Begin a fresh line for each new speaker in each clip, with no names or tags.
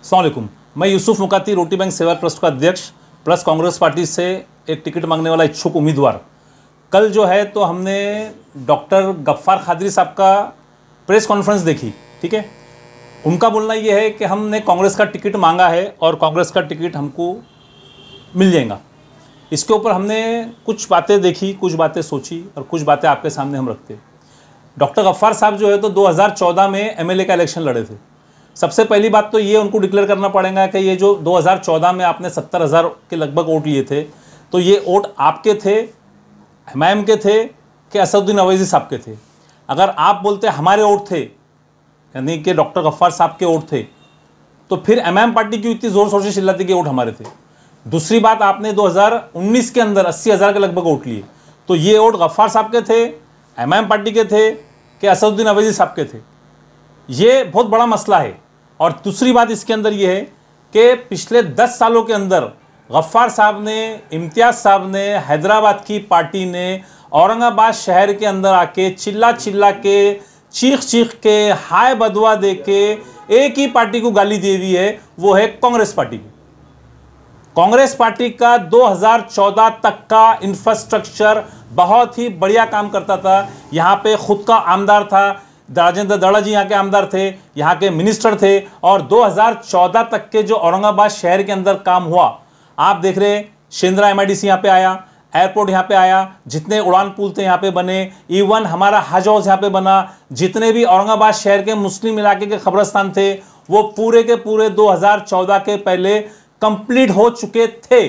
अस्सलाम वालेकुम। मैं यूसुफ मुकाती, रोटी बैंक सेवा ट्रस्ट का अध्यक्ष प्लस कांग्रेस पार्टी से एक टिकट मांगने वाला इच्छुक उम्मीदवार। कल जो है तो हमने डॉक्टर गफ्फार खादरी साहब का प्रेस कॉन्फ्रेंस देखी, ठीक है। उनका बोलना ये है कि हमने कांग्रेस का टिकट मांगा है और कांग्रेस का टिकट हमको मिल जाएगा। इसके ऊपर हमने कुछ बातें देखी, कुछ बातें सोची और कुछ बातें आपके सामने हम रखते। डॉक्टर गफ्फार साहब जो है तो 2014 में एमएलए का इलेक्शन लड़े थे। सबसे पहली बात तो ये उनको डिक्लेयर करना पड़ेगा कि ये जो 2014 में आपने 70,000 के लगभग वोट लिए थे, तो ये वोट आपके थे, एमआईएम के थे कि असदुद्दीन अवैसी साहब के थे। अगर आप बोलते हमारे वोट थे, यानी कि डॉक्टर गफ्फार साहब के वोट थे, तो फिर एमआईएम पार्टी की इतनी जोर शोर से चिल्लाती कि वोट हमारे थे। दूसरी बात, आपने 2019 के अंदर 80,000 के लगभग वोट लिए, तो ये वोट गफ्फार साहब के थे, एमआईएम पार्टी के थे कि असदुद्दीन अवैसी साहब के थे। ये बहुत बड़ा मसला है। और दूसरी बात इसके अंदर ये है कि पिछले 10 सालों के अंदर गफ्फार साहब ने, इम्तियाज़ साहब ने, हैदराबाद की पार्टी ने औरंगाबाद शहर के अंदर आके चिल्ला चिल्ला के, चीख के, हाय बदवा दे के एक ही पार्टी को गाली दे दी है, वो है कांग्रेस पार्टी की। कांग्रेस पार्टी का 2014 तक का इंफ्रास्ट्रक्चर बहुत ही बढ़िया काम करता था। यहाँ पे खुद का आमदार था, राजेंद्र दड़ा जी यहाँ के आमदार थे, यहाँ के मिनिस्टर थे। और 2014 तक के जो औरंगाबाद शहर के अंदर काम हुआ, आप देख रहे हैं, शेंद्रा एमआईडीसी यहाँ पे आया, एयरपोर्ट यहाँ पे आया, जितने उड़ान पुल थे यहाँ पे बने, इवन हमारा हज हाउस यहाँ पे बना, जितने भी औरंगाबाद शहर के मुस्लिम इलाके के कब्रस्तान थे वो पूरे के पूरे 2014 के पहले कंप्लीट हो चुके थे।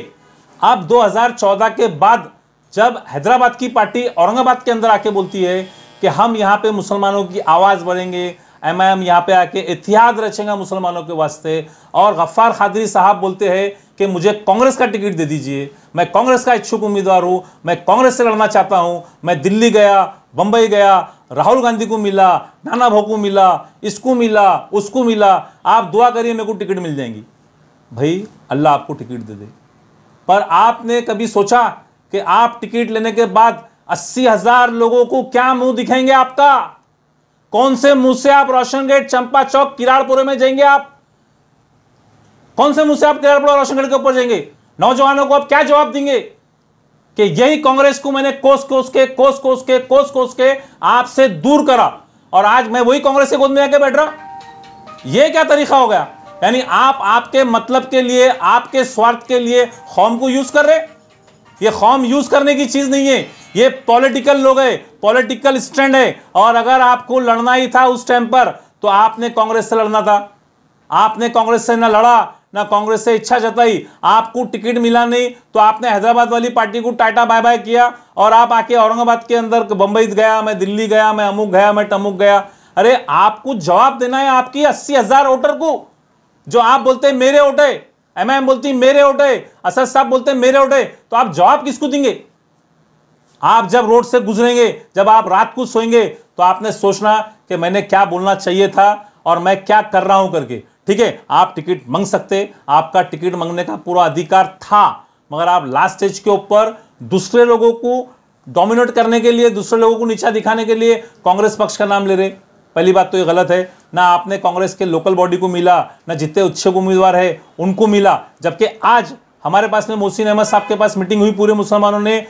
अब 2014 के बाद जब हैदराबाद की पार्टी औरंगाबाद के अंदर आके बोलती है कि हम यहाँ पे मुसलमानों की आवाज़ बढ़ेंगे, एमआईएम यहाँ पे आके इत्तेहाद रचेगा मुसलमानों के वास्ते, और गफ्फार खादरी साहब बोलते हैं कि मुझे कांग्रेस का टिकट दे दीजिए, मैं कांग्रेस का इच्छुक उम्मीदवार हूँ, मैं कांग्रेस से लड़ना चाहता हूँ, मैं दिल्ली गया, बम्बई गया, राहुल गांधी को मिला, नाना भाऊ को मिला, इसको मिला, उसको मिला, आप दुआ करिए मेरे को टिकट मिल जाएंगी। भाई अल्लाह आपको टिकट दे दे, पर आपने कभी सोचा कि आप टिकट लेने के बाद 80,000 लोगों को क्या मुंह दिखाएंगे आपका? कौन से मुंह से आप रोशन गेट, चंपा चौक, किराड़पुरे में जाएंगे? आप कौन से मुंह से आप किराड़पुरा, रोशन गेट के ऊपर जाएंगे? नौजवानों को आप क्या जवाब देंगे कि यही कांग्रेस को मैंने कोस कोस के आपसे दूर करा और आज मैं वही कांग्रेस के गोद में आके बैठ रहा? यह क्या तरीका हो गया? यानी आप आपके मतलब के लिए, आपके स्वार्थ के लिए कौम को यूज कर रहे। ये कौम यूज करने की चीज नहीं है, ये पॉलिटिकल लोग है, पॉलिटिकल स्टैंड है। और अगर आपको लड़ना ही था उस टाइम पर तो आपने कांग्रेस से लड़ना था। आपने कांग्रेस से ना लड़ा, ना कांग्रेस से इच्छा जताई, आपको टिकट मिला नहीं तो आपने हैदराबाद वाली पार्टी को टाटा बाय बाय किया और आप आके औरंगाबाद के अंदर बंबई गया, मैं दिल्ली गया, मैं अमुक गया, मैं टमुक गया। अरे आपको जवाब देना है आपकी 80,000 वोटर को, जो आप बोलते हैं मेरे वोट है, एमआईएम बोलती मेरे वोट है, असद साहब बोलते हैं मेरे वोट है, तो आप जवाब किसको देंगे? आप जब रोड से गुजरेंगे, जब आप रात को सोएंगे, तो आपने सोचना कि मैंने क्या बोलना चाहिए था और मैं क्या कर रहा हूं करके। ठीक है, आप टिकट मांग सकते, आपका टिकट मांगने का पूरा अधिकार था, मगर आप लास्ट स्टेज के ऊपर दूसरे लोगों को डोमिनेट करने के लिए, दूसरे लोगों को नीचा दिखाने के लिए कांग्रेस पक्ष का नाम ले रहे। पहली बात तो ये गलत है। ना आपने कांग्रेस के लोकल बॉडी को मिला, ना जितने इच्छुक उम्मीदवार है उनको मिला। जबकि आज हमारे पास में मोहसिन अहमद साहब के पास मीटिंग हुई, पूरे मुसलमानों ने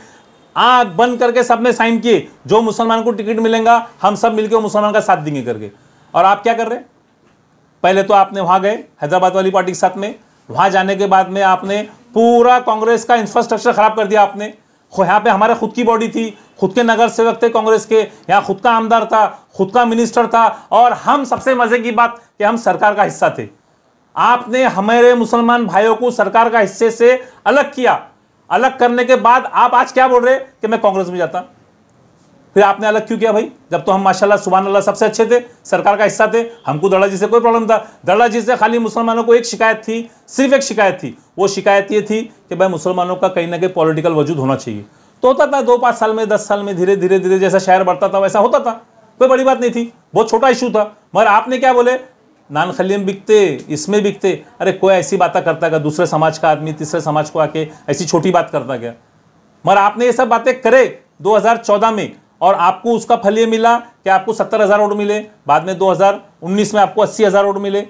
आंख बंद करके सबने साइन किए, जो मुसलमान को टिकट मिलेगा हम सब मिलकर मुसलमान का साथ देंगे करके। और आप क्या कर रहे? पहले तो आपने वहां गए हैदराबाद वाली पार्टी के साथ में, वहां जाने के बाद में आपने पूरा कांग्रेस का इंफ्रास्ट्रक्चर खराब कर दिया। आपने यहाँ पे हमारे खुद की बॉडी थी, खुद के नगर सेवक थे कांग्रेस के, यहाँ खुद का आमदार था, खुद का मिनिस्टर था, और हम सबसे मजे की बात कि हम सरकार का हिस्सा थे। आपने हमारे मुसलमान भाइयों को सरकार का हिस्से से अलग किया। अलग करने के बाद आप आज क्या बोल रहे कि मैं कांग्रेस में जाता? फिर आपने अलग क्यों किया भाई? जब तो हम माशाल्लाह सुभान अल्लाह सबसे अच्छे थे, सरकार का हिस्सा थे, हमको दड़ा जी से कोई प्रॉब्लम था। दड़ा जी से खाली मुसलमानों को एक शिकायत थी, सिर्फ एक शिकायत थी। वो शिकायत ये थी कि भाई मुसलमानों का कहीं ना कहीं पॉलिटिकल वजूद होना चाहिए। तो होता था 2-5 साल में, 10 साल में, धीरे धीरे धीरे जैसा शहर बढ़ता था वैसा होता था, कोई बड़ी बात नहीं थी, बहुत छोटा इशू था। मगर आपने क्या बोले? नान खलीम बिकते, इसमें बिकते। अरे कोई ऐसी बातें करता क्या? दूसरे समाज का आदमी तीसरे समाज को आके ऐसी छोटी बात करता क्या? मगर आपने ये सब बातें करे 2014 में, और आपको उसका फल ये मिला कि आपको 70,000 वोट मिले। बाद में 2019 में आपको 80,000 वोट मिले।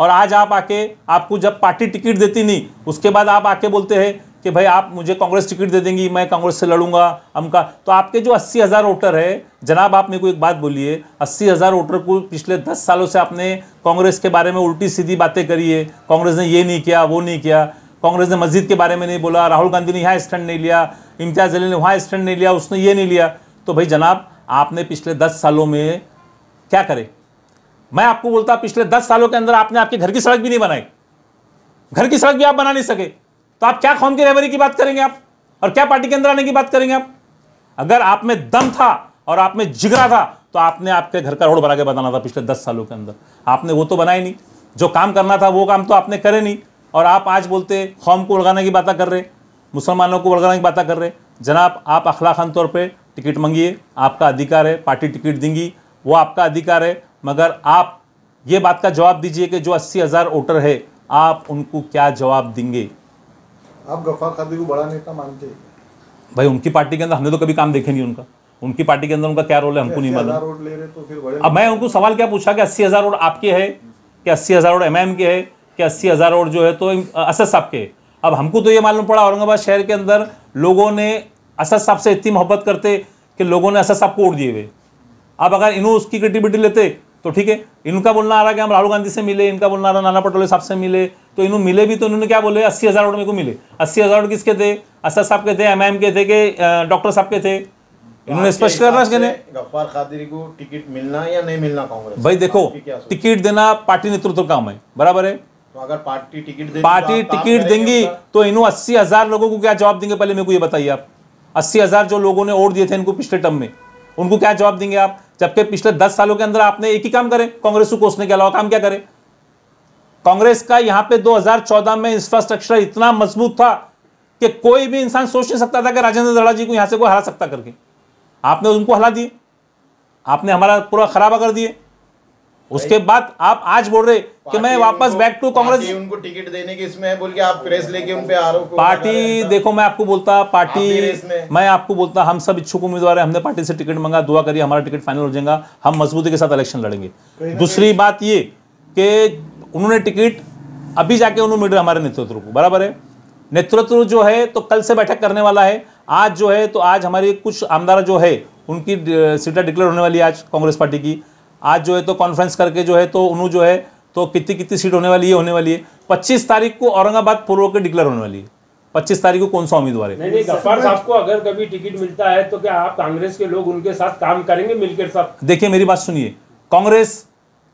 और आज आप आके, आपको जब पार्टी टिकट देती नहीं, उसके बाद आप आके बोलते हैं कि भाई आप मुझे कांग्रेस टिकट दे देंगी, मैं कांग्रेस से लड़ूंगा हमका। तो आपके जो 80,000 वोटर है जनाब, आप मेरे को एक बात बोलिए, 80,000 वोटर को पिछले 10 सालों से आपने कांग्रेस के बारे में उल्टी सीधी बातें करी है, कांग्रेस ने ये नहीं किया, वो नहीं किया, कांग्रेस ने मस्जिद के बारे में नहीं बोला, राहुल गांधी ने यहाँ स्टैंड नहीं लिया, इम्तियाज़ अली ने वहाँ स्टैंड नहीं लिया, उसने ये नहीं लिया। तो भाई जनाब, आपने पिछले 10 सालों में क्या करे? मैं आपको बोलता, पिछले 10 सालों के अंदर आपने आपके घर की सड़क भी नहीं बनाई, घर की सड़क भी आप बना नहीं सके, तो आप क्या कौम की रहबरी की बात करेंगे आप, और क्या पार्टी के अंदर आने की बात करेंगे आप? अगर आप में दम था और आप में जिगरा था तो आपने आपके घर का रोड बना के बताना था पिछले 10 सालों के अंदर। आपने वो तो बनाया नहीं, जो काम करना था वो काम तो आपने करे नहीं, और आप आज बोलते कौम को उड़ाने की बातें कर रहे, मुसलमानों को उड़ाने की बातें कर रहे। जनाब, आप अखलाकन तौर पर टिकट मांगिए, आपका अधिकार है, पार्टी टिकट देंगी, वो आपका अधिकार है, मगर आप ये बात का जवाब दीजिए कि जो 80,000 वोटर है, आप उनको क्या जवाब देंगे?
आप गफ्फार कादरी को बड़ा नेता मानते हैं?
भाई उनकी पार्टी के अंदर हमने तो कभी काम देखे नहीं उनका, उनकी पार्टी के अंदर उनका क्या रोल है हमको नहीं मालूम।
ले रहे तो फिर बड़े,
अब मैं उनको सवाल क्या पूछा कि 80,000 वोट आपके है, कि 80,000 वोट एमआईएम के है, कि 80,000 वोट जो है तो असद साहब के है। अब हमको तो ये मालूम पड़ा औरंगाबाद शहर के अंदर लोगों ने असद साहब से इतनी मोहब्बत करते कि लोगों ने असद साहब को वोट दिए हुए। अब अगर इन्हों उसकी क्रेडिबिलिटी लेते तो ठीक है, इनका बोलना आ रहा कि हम राहुल गांधी से मिले, इनका बोलना आ रहा नाना पटोले साहब से मिले, तो इन्होंने मिले भी तो इन्होंने क्या बोले? 80,000 वोट मेरे को मिले। 80,000 वोट किसके थे? असद साहब के थे, एमआईएम के थे, कि डॉक्टर साहब के थे? इन्होंने स्पष्ट करना
गफ्फार कादरी को टिकट मिलना या नहीं मिलना कांग्रेस?
भाई देखो, टिकट देना पार्टी नेतृत्व का काम है, बराबर है।
तो अगर पार्टी
टिकट देंगी तो इन्हों 80,000 लोगों को क्या जवाब देंगे? पहले मेरे को ये बताइए आप। 80,000 जो लोगों ने वोट दिए थे इनको पिछले टर्म में, उनको क्या जवाब देंगे आप? जबकि पिछले 10 सालों के अंदर आपने एक ही काम करे, कांग्रेस को कोसने के अलावा काम क्या करे? कांग्रेस का यहां पे 2014 में इंफ्रास्ट्रक्चर इतना मजबूत था कि कोई भी इंसान सोच नहीं सकता था कि राजेंद्र दड़ा जी को यहां से कोई हरा सकता करके। आपने उनको हरा दिए, आपने हमारा पूरा खराबा कर दिए। उसके बाद आप आज बोल रहे कि मैं वापस बैक टू कांग्रेस।
उनको टिकट देने के इसमें है बोल के आप प्रेस लेके उन पे आरोप।
पार्टी देखो, मैं आपको बोलता, पार्टी मैं आपको बोलता, हम सब इच्छुक उम्मीदवार हैं, हमने पार्टी से टिकट मांगा, दुआ करिए हमारा टिकट फाइनल हो जाएगा, हम मजबूती के साथ इलेक्शन लड़ेंगे। दूसरी बात ये कि उन्होंने टिकट अभी जाके उन्होंने मिल रहे हमारे नेतृत्व को, बराबर है। नेतृत्व जो है तो कल से बैठक करने वाला है। आज जो है तो आज हमारी कुछ आमदार जो है उनकी सीटें डिक्लेयर होने वाली है आज कांग्रेस पार्टी की। आज जो है तो कॉन्फ्रेंस करके जो है तो उन्होंने जो है तो कितनी सीट होने वाली है, होने वाली है। 25 तारीख को औरंगाबाद पूर्व के डिक्लेयर होने वाली है। 25 तारीख को कौन सा उम्मीदवार है?
नहीं, गफ्फार साहब को अगर कभी टिकट मिलता है तो क्या आप कांग्रेस के लोग उनके साथ काम करेंगे मिलकर सब?
देखिए मेरी बात सुनिए, कांग्रेस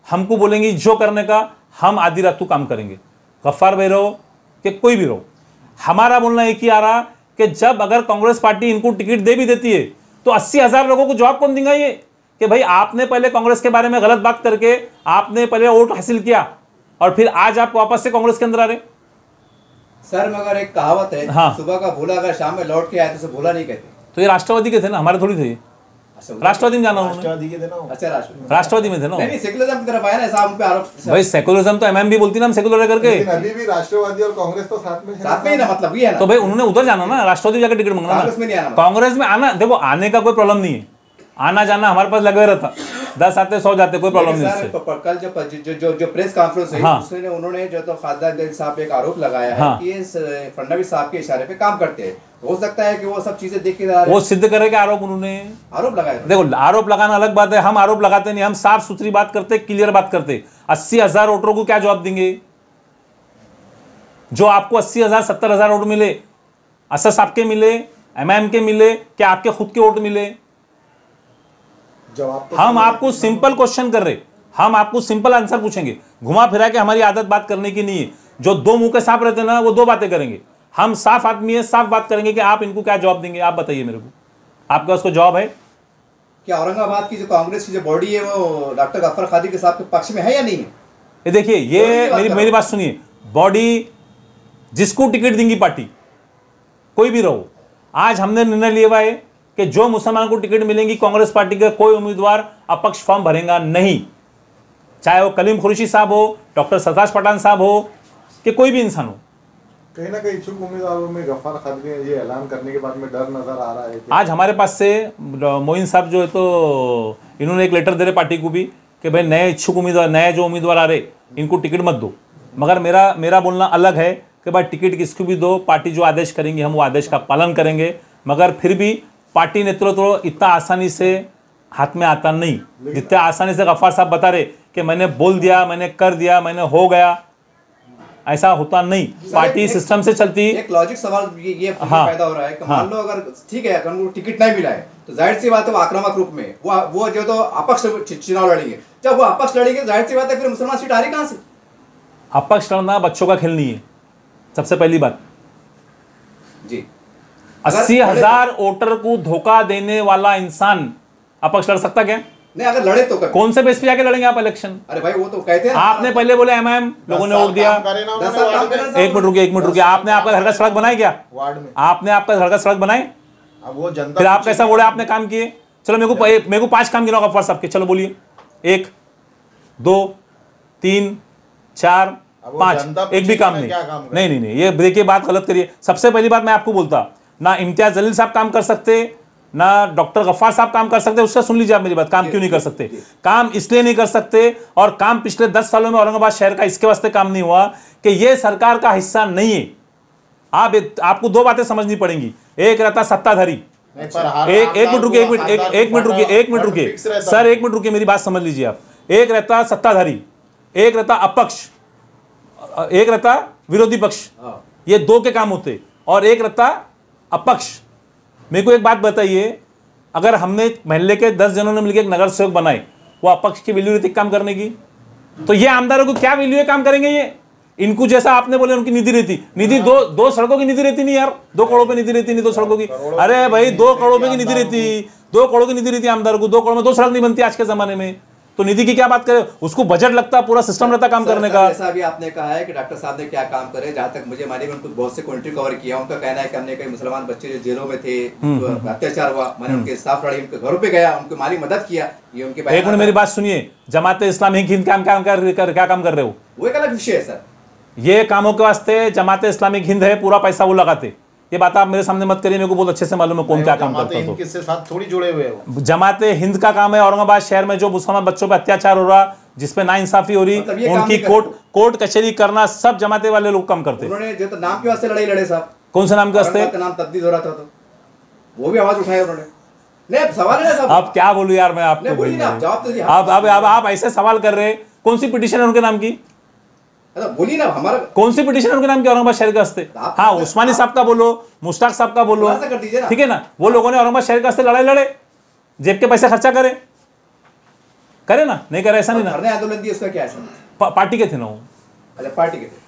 हमको बोलेंगी जो करने का, हम आधी रात को काम करेंगे। गफ्फार भाई रहो कि कोई भी रहो, हमारा बोलना एक ही आ रहा कि जब अगर कांग्रेस पार्टी इनको टिकट दे भी देती है तो 80,000 लोगों को जवाब कौन देगा? ये कि भाई आपने पहले कांग्रेस के बारे में गलत बात करके आपने पहले वोट हासिल किया और फिर आज आप वापस से कांग्रेस के अंदर आ रहे।
सर मगर एक कहावत है,
हाँ।
सुबह का भूला अगर शाम में लौट के आए तो उसे भूला नहीं कहते।
तो ये राष्ट्रवादी के थे ना, हमारे थोड़ी थे। राष्ट्रवादी में जाना उन्होंने,
अच्छा
राष्ट्रवादी में थे ना।
नहीं, सेकुलरिज्म की तरफ आया ना साहब, उन पे आरोप।
भाई सेकुलरिज्म तो एमएम भी बोलती ना, हम सेकुलर करके।
अभी भी राष्ट्रवादी और कांग्रेस तो साथ में
ही ना, मतलब ये है ना।
तो भाई उन्होंने उधर जाना ना, राष्ट्रवादी जाकर टिकट मांगना ना। कांग्रेस में आना, देखो आने का कोई प्रॉब्लम नहीं है, आना जाना हमारे पास लगे रहता, 10 आते 100 जाते, कोई प्रॉब्लम नहीं है।
कल जो प्रेस कॉन्फ्रेंस हुई उसमें उन्होंने जो तो खासदार साहब पे एक आरोप लगाया है कि ये फडणवीस साहब के इशारे पे काम करते हैं। हो सकता है कि वो सब चीजें देख के
वो सिद्ध करे कि आरोप उन्होंने
आरोप लगाया।
देखो आरोप लगाना अलग बात है, हम आरोप लगाते नहीं, हम साफ सुथरी बात करते, क्लियर बात करते। 80,000 वोटरों को क्या जवाब देंगे? जो आपको 80,000 70,000 वोट मिले, असद साहब के मिले, एमआईएम के मिले, क्या आपके खुद के वोट मिले? हम आपको सिंपल क्वेश्चन कर रहे, हम आपको सिंपल आंसर पूछेंगे, घुमा फिरा के। हमारी आदत बात करने की नहीं है। जो दो मुंह के सांप रहते हैं ना, वो दो बातें करेंगे। हम साफ आदमी है, साफ बात करेंगे कि आप इनको क्या जवाब देंगे। आप बताइए मेरे को, आपका उसको जवाब है
क्या? औरंगाबाद की जो कांग्रेस की जो बॉडी है वो डॉक्टर गफ्फार कादरी के साथ पक्ष में है या नहीं है?
ये देखिए, ये मेरी बात सुनिए, बॉडी जिसको टिकट देंगी पार्टी, कोई भी रहो, आज हमने निर्णय लिया हुआ है कि जो मुसलमान को टिकट मिलेंगी, कांग्रेस पार्टी का कोई उम्मीदवार अपक्ष फॉर्म भरेगा नहीं, चाहे वो कलीम खुर्शी साहब हो, डॉक्टर सरताज पठान साहब हो, कि कोई भी इंसान हो।
कहीं ना कहीं इच्छुक उम्मीदवारों में गफ्फार कादरी ने ये ऐलान करने के बाद में डर नजर आ रहा है।
आज हमारे पास से मोइन साहब जो है तो इन्होंने एक लेटर दे रहे पार्टी को भी कि भाई नए इच्छुक उम्मीदवार, नए जो उम्मीदवार आ रहे इनको टिकट मत दो, मगर मेरा बोलना अलग है कि भाई टिकट किसको भी दो, पार्टी जो आदेश करेंगी हम वो आदेश का पालन करेंगे। मगर फिर भी पार्टी नेतृत्व इतना आसानी से हाथ में आता नहीं, जितने आसानी से गफ्फार साहब बता रहे कि मैंने बोल दिया, मैंने कर दिया, मैंने हो गया, ऐसा होता नहीं। पार्टी सिस्टम से चलती।
एक लॉजिक सवाल ये पैदा हो रहा है कि मान लो अगर ठीक है अगर उनको टिकट नहीं मिला है तो जाहिर सी बात है वो आक्रामक रूप में वो जो तो अपक्ष चुनाव लड़ेंगे। जब वो अपक्ष लड़ेंगे जाहिर सी बात है फिर मुसलमान सीट आ रही कहां से?
अपक्ष लड़ना बच्चों का खेल नहीं है, सबसे पहली बात
जी।
80,000 वोटर को धोखा देने वाला इंसान अपक्ष लड़ सकता क्या?
नहीं, अगर लड़े तो कर
कौन से बेस पे जाके लड़ेंगे आप इलेक्शन?
अरे भाई वो तो कहते हैं
आपने पहले बोले एमआईएम, लोगों ने वोट दिया।
10 साल काम करना।
एक मिनट रुकिए, आपने आपका घर का सड़क बनाई क्या?
वार्ड में
आपने आपका घर का सड़क बनाई?
अब वो जनता
फिर आप कैसा बोले आपने काम किए? चलो मेरे को 5 काम गिनाओ गफ्फार साहब के, चलो बोलिए। 1 2 3 4 5, एक भी काम नहीं। नहीं, ये देखिए बात गलत करिए। सबसे पहली बात मैं आपको बोलता, ना इम्तियाज जलील साहब काम कर सकते, ना डॉक्टर गफ्फार साहब काम कर सकते। उससे सुन लीजिए आप मेरी बात, काम क्यों नहीं कर सकते? काम इसलिए नहीं कर सकते, और काम पिछले 10 सालों में औरंगाबाद शहर का इसके वास्ते काम नहीं हुआ कि ये सरकार का हिस्सा नहीं है। आपको 2 बातें समझनी पड़ेंगी। एक रहता सत्ताधारी, एक मिनट रुकिए सर, 1 मिनट रुकिए, मेरी बात समझ लीजिए आप। एक रहता सत्ताधारी, एक रहता अपक्ष, एक रहता विरोधी पक्ष, ये 2 के काम होते, और एक रहता अपक्ष। मेरे को एक बात बताइए, अगर हमने महल्ले के 10 जनों ने मिलकर एक नगर सेवक बनाए, वो अपक्ष की वैल्यू रहती काम करने की, तो ये आमदारों को क्या वैल्यू है काम करेंगे? ये इनको जैसा आपने बोले उनकी निधि रहती, निधि दो सड़कों की निधि रहती नहीं यार, 2 करोड़ पे निधि रहती नहीं 2 सड़कों की। अरे भाई 2 करोड़ की निधि रहती, 2 करोड़ की निधि रहती आमदारों को, 2 करोड़ में 2 सड़क नहीं बनती आज के जमाने में, तो निधि की क्या बात करें? उसको बजट लगता, पूरा सिस्टम रहता काम करने का।
जैसा अभी आपने कहा है कि डॉक्टर साहब ने क्या काम करे, जहां तक मुझे मालूम है उनको बहुत से कंट्री कवर किया। उनका कहना है कि हमने कई मुसलमान बच्चे जो जेलों में थे, अत्याचार हुआ, मैंने उनके साफ लड़ी, उनके घरों पे गया, उनकी माली मदद किया। ये उनके
एक मिनट मेरी बात सुनिए, जमाते इस्लामी हिंद क्या काम कर रहे हो?
वो एक अलग विषय है सर।
ये कामों के वास्ते जमाते इस्लामिक हिंद है, पूरा पैसा वो लगाते। ये बात आप मेरे सामने मत करिए, मेरे को बहुत अच्छे से मालूम है कौन क्या काम करता है।
किसके साथ थोड़ी जुड़े हुए हो?
जमाते हिंद का काम है औरंगाबाद शहर में जो मुसलमान बच्चों पर अत्याचार हो रहा, जिसपे नाइंसाफी हो रही, उनकी कोर्ट कचहरी करना, सब जमाते वाले लोग काम करते।
उन्होंने जो तो नाम के वास्ते लड़ाई लड़े साहब।
कौन से नाम के वास्ते?
नाम तब्दील हो रहा था तो वो भी आवाज उठाई उन्होंने। नहीं सवाल है साहब,
आप क्या बोलूं यार मैं आपको?
जवाब तो
आप ऐसे सवाल कर रहे, कौन सी पिटीशन है उनके नाम की?
बोली ना हमारा
कौन सी पिटीशन उनके नाम की औरंगाबाद शहर के वास्ते? हाँ, उस्मानी साहब का बोलो, मुश्ताक साहब का बोलो, ठीक है ना? वो लोगों ने औरंगाबाद शहर के वास्ते लड़ाई लड़े, जेब के पैसे खर्चा करे ना, नहीं करे ऐसा नहीं ना।
धरने आंदोलन दिए, उसका क्या है?
पार्टी के थे ना वो?
अच्छा,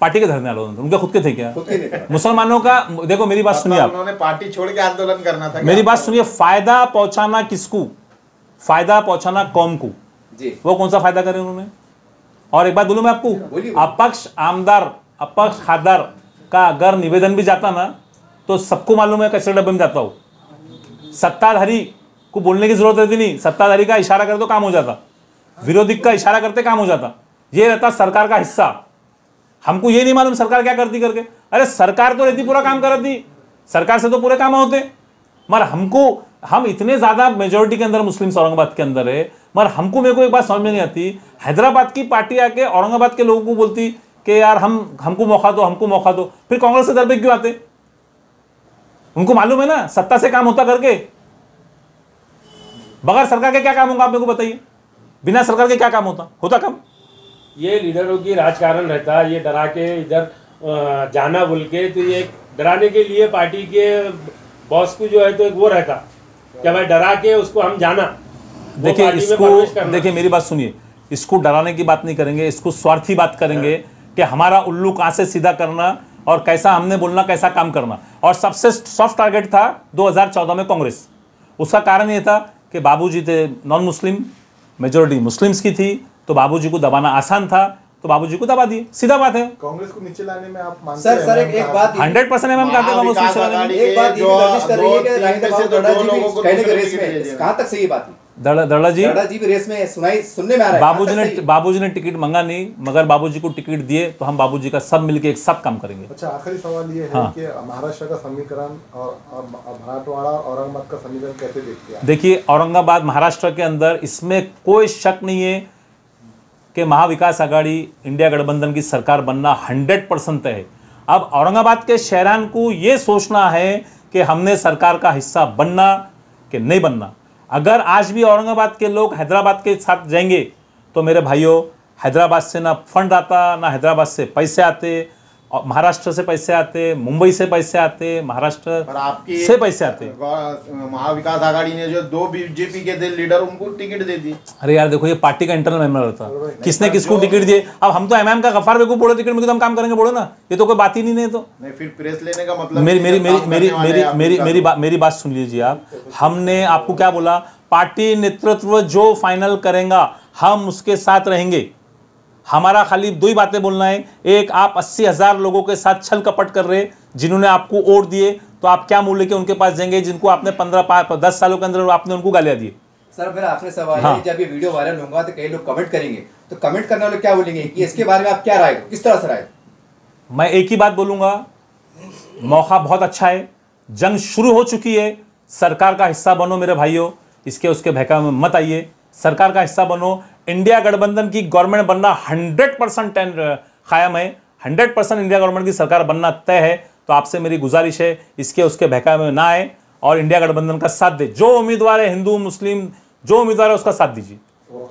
पार्टी के धरने आंदोलन, उनके खुद के थे क्या? मुसलमानों
का देखो, मेरी बात सुनिए आप,
उन्होंने पार्टी छोड़ के आंदोलन करना था।
मेरी बात सुनिए, फायदा पहुंचाना किसको? फायदा पहुंचाना कौम को जी। वो कौन सा फायदा करे उन्होंने? और एक बात बोलूं मैं आपको, अपक्ष आमदार, अपक्ष खासदार का अगर निवेदन भी जाता ना तो सबको मालूम है कचरे डब्बे में जाता हो। सत्ताधारी को बोलने की जरूरत रहती नहीं, सत्ताधारी का इशारा कर दो काम हो जाता, विरोधी का इशारा करते काम हो जाता। ये रहता सरकार का हिस्सा। हमको ये नहीं मालूम सरकार क्या करती करके। अरे सरकार तो रहती पूरा काम करती, सरकार से तो पूरे काम होते, मगर हम इतने ज्यादा मेजोरिटी के अंदर मुस्लिम औरंगाबाद के अंदर है, मगर मेरे को एक बात समझ में नहीं आती, हैदराबाद की पार्टी आके औरंगाबाद के लोगों को बोलती कि यार हमको मौका दो, फिर कांग्रेस के दर पे क्यों आते? उनको मालूम है ना सत्ता से काम होता करके। बगैर सरकार के क्या काम होगा आप मेरे को बताइए? बिना सरकार के क्या काम होता काम?
ये लीडरों की राजकारण रहता, ये डरा के इधर जाना बोल के, तो ये डराने के लिए पार्टी के बॉस को जो है तो एक वो रहता क्या भाई डरा के उसको हम जाना।
देखिए मेरी बात सुनिए, इसको डराने की बात नहीं करेंगे, इसको स्वार्थी बात करेंगे कि हमारा उल्लू कहां से सीधा करना और कैसा हमने बोलना, कैसा काम करना। और सबसे सॉफ्ट टारगेट था 2014 में कांग्रेस। उसका कारण ये था कि बाबूजी थे नॉन मुस्लिम, मेजोरिटी मुस्लिम्स की थी, तो बाबूजी को दबाना आसान था, तो बाबूजी को दबा दिए, सीधा बात है।
कांग्रेस को नीचे लाने में आप मानते हैं?
सर एक बात
100% हम कहते हैं कांग्रेस नीचे लाने में।
एक बात ये गर्दिश कर रही है कि राहिंदा दड़ा जी भी कहने के रेस में, कहां तक सही बात है?
दड़ा जी भी
रेस में सुनने में आ रहा है।
बाबूजी ने टिकट मांगा नहीं, मगर बाबूजी को टिकट दिए, तो हम बाबूजी का सब मिलके एक साथ काम करेंगे।
अच्छा, आखिरी सवाल ये है कि महाराष्ट्र का समीकरण और मराठवाड़ा और औरंगाबाद का समीकरण कैसे देखते हैं?
देखिए औरंगाबाद महाराष्ट्र के अंदर इसमें कोई शक नहीं है कि महाविकास आघाड़ी इंडिया गठबंधन की सरकार बनना 100% है। अब औरंगाबाद के शहरान को ये सोचना है कि हमने सरकार का हिस्सा बनना कि नहीं बनना। अगर आज भी औरंगाबाद के लोग हैदराबाद के साथ जाएंगे तो मेरे भाइयों, हैदराबाद से ना फंड आता, ना हैदराबाद से पैसे आते, और महाराष्ट्र से पैसे आते, मुंबई से पैसे आते, महाराष्ट्र
पर आपकी
से पैसे आते।
महाविकास आघाड़ी ने जो 2 बीजेपी के लीडर उनको टिकट दे दी।
अरे यार देखो, ये पार्टी का इंटरनल मेंबर रहता, किसने किसको टिकट दिए। अब हम तो एमएम का गफ्फार बेगू बोलो टिकट में तो हम काम करेंगे, बोलो ना, ये तो कोई बात ही नहीं है। तो
नहीं, फिर प्रेस लेने का मतलब
मेरी बात सुन लीजिए आप। हमने आपको क्या बोला, पार्टी नेतृत्व जो फाइनल करेगा हम उसके साथ रहेंगे। हमारा खाली 2 ही बातें बोलना है। एक, आप 80,000 लोगों के साथ छल कपट कर रहे, जिन्होंने आपको वोट दिए, तो आप क्या मूल्य के उनके पास जाएंगे जिनको आपने 10 सालों के अंदर आपने उनको गालियां दी।
सर मेरा आखिरी सवाल है, जब ये वीडियो वायरल होगा तो कई लोग कमेंट करेंगे, तो कमेंट करने वाले क्या बोलेंगे कि इसके बारे में आप क्या राय, किस तरह से राय?
मैं एक ही बात बोलूंगा, मौका बहुत अच्छा है, जंग शुरू हो चुकी है, सरकार का हिस्सा बनो मेरे भाइयों, इसके उसके बहका में मत आइए, सरकार का हिस्सा बनो। इंडिया गठबंधन की गवर्नमेंट बनना 100% कायम है, 100% इंडिया गवर्नमेंट की सरकार बनना तय है। तो आपसे मेरी गुजारिश है, इसके उसके बहका में ना आए और इंडिया गठबंधन का साथ दे। जो उम्मीदवार है, हिंदू मुस्लिम जो उम्मीदवार है, उसका साथ दीजिए।